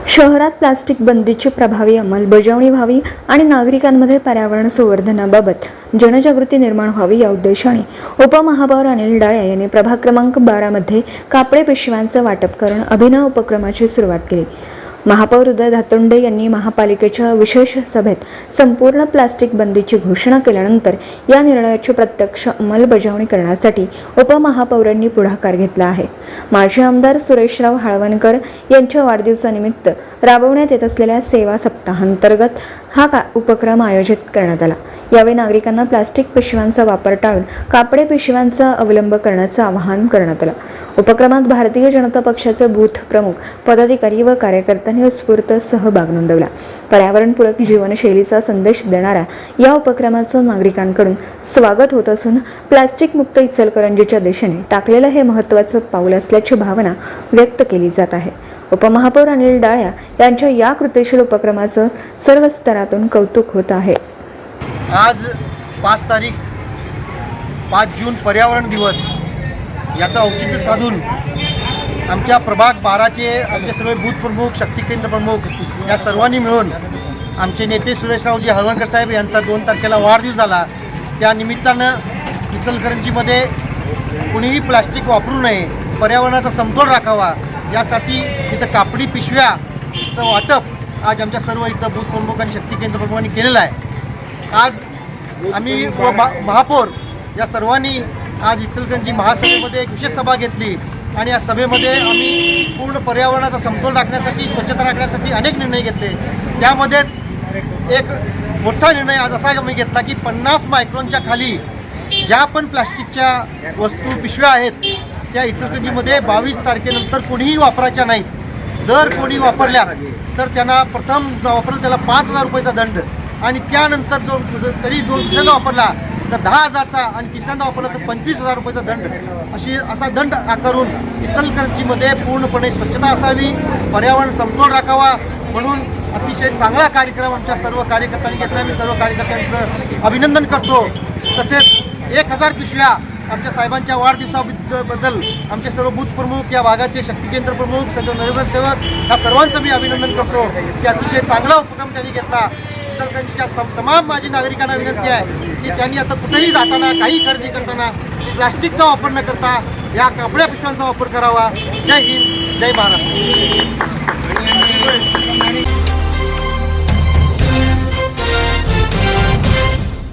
शहरात प्लास्टिक बंदीची प्रभावी अंमलबजावणी व्हावी आणि नागरिकांमध्ये पर्यावरण संवर्धनाबाबत जनजागृती निर्माण व्हावी या उद्देशाने उपमहापौर अनिल डाळे यांनी प्रभाग क्रमांक 12 मध्ये कापडी पिशव्यांचं वाटप करून अभिनव उपक्रमाची सुरुवात केली। महापौर उदय धातोंडे यांनी महापालिकेच्या विशेष सभेत संपूर्ण प्लास्टिक बंदीची घोषणा केल्यानंतर या निर्णयाची प्रत्यक्ष अंमलबजावणी करण्यासाठी उपमहापौरांनी पुढाकार घेतला आहे। माजी आमदार सुरेशराव हाळवणकर यांच्या वाढदिवसानिमित्त राबवण्यात येत असलेल्या सेवा सप्ताहांतर्गत हा उपक्रम आयोजित करण्यात आला। यावेळी नागरिकांना प्लास्टिक पिशव्यांचा वापर टाळून कापडी पिशव्यांचा अवलंब करण्याचं आवाहन करण्यात आलं। उपक्रमात भारतीय जनता पक्षाचे बूथ प्रमुख, पदाधिकारी व कार्यकर्त्यांनी उत्स्फूर्त सहभाग नोंदवला। पर्यावरणपूरक जीवनशैलीचा संदेश देणाऱ्या या उपक्रमाचं नागरिकांकडून स्वागत होत असून प्लास्टिक मुक्त इचलकरंजीच्या दिशेने टाकलेलं हे महत्त्वाचं पाऊल असल्याची भावना व्यक्त केली जात आहे। उपमहापौर अनिल डाळे यांच्या या कृतीशील उपक्रमाचं सर्व स्तरातून कौतुक होत आहे। आज 5 जून पर्यावरण दिवस याचा औचित्य साधून आमच्या प्रभाग 12चे आमचे सगळे बूथ प्रमुख, शक्ती केंद्र प्रमुख या सर्वांनी मिळून आमचे नेते सुरेशरावजी हाळवणकर साहेब यांचा 2 तारखेला वाढदिवस झाला। त्या निमित्तानं इचलकरंजीमध्ये कुणीही प्लास्टिक वापरू नये, पर्यावरणाचा समतोल राखावा यासाठी इथं कापडी पिशव्याचं वाटप आज आमच्या सर्व इथं बूथ प्रमुख आणि शक्ती केंद्र प्रमुखांनी केलेलं आहे। आज आम्ही महापौर या सर्वांनी आज इचलकरंजी महासभेमध्ये एक विशेष सभा घेतली आणि या सभेमध्ये आम्ही पूर्ण पर्यावरणाचा समतोल राखण्यासाठी, स्वच्छता राखण्यासाठी अनेक निर्णय घेतले। त्यामध्येच एक मोठा निर्णय आज असा आम्ही घेतला की 50 मायक्रॉनच्या खाली ज्या पण प्लास्टिकच्या वस्तू पिशव्या आहेत त्या इचलकरंजीमध्ये 22 तारखेनंतर कोणीही वापरायच्या नाहीत। जर कोणी वापरल्या तर त्यांना प्रथम जो वापरला त्याला 5,000 रुपयाचा दंड आणि त्यानंतर जो तरी दुसऱ्यांदा वापरला तर 10,000चा आणि तिसऱ्यांदा वापरला तर 25,000 रुपयाचा दंड असा दंड आकारून इचलकरंजीमध्ये पूर्णपणे स्वच्छता असावी, पर्यावरण समतोल राखावा म्हणून अतिशय चांगला कार्यक्रम आमच्या सर्व कार्यकर्त्यांनी घेतला। मी सर्व कार्यकर्त्यांचं अभिनंदन करतो। तसेच 1000 पिशव्या आमच्या साहेबांच्या वाढदिवसाबद्दल आमचे सर्व बूथ प्रमुख, या भागाचे शक्ती केंद्र प्रमुख, सर्व नगरसेवक या सर्वांचं मी अभिनंदन करतो की अतिशय चांगला उपक्रम त्यांनी घेतला। इचलकरंजीच्या तमाम माझी नागरिकांना विनंती आहे की त्यांनी आता कुठेही जाताना, काही खरेदी करताना प्लास्टिकचा वापर न करता या कापड्या पिशव्यांचा वापर करावा। जय हिंद, जय महाराष्ट्र।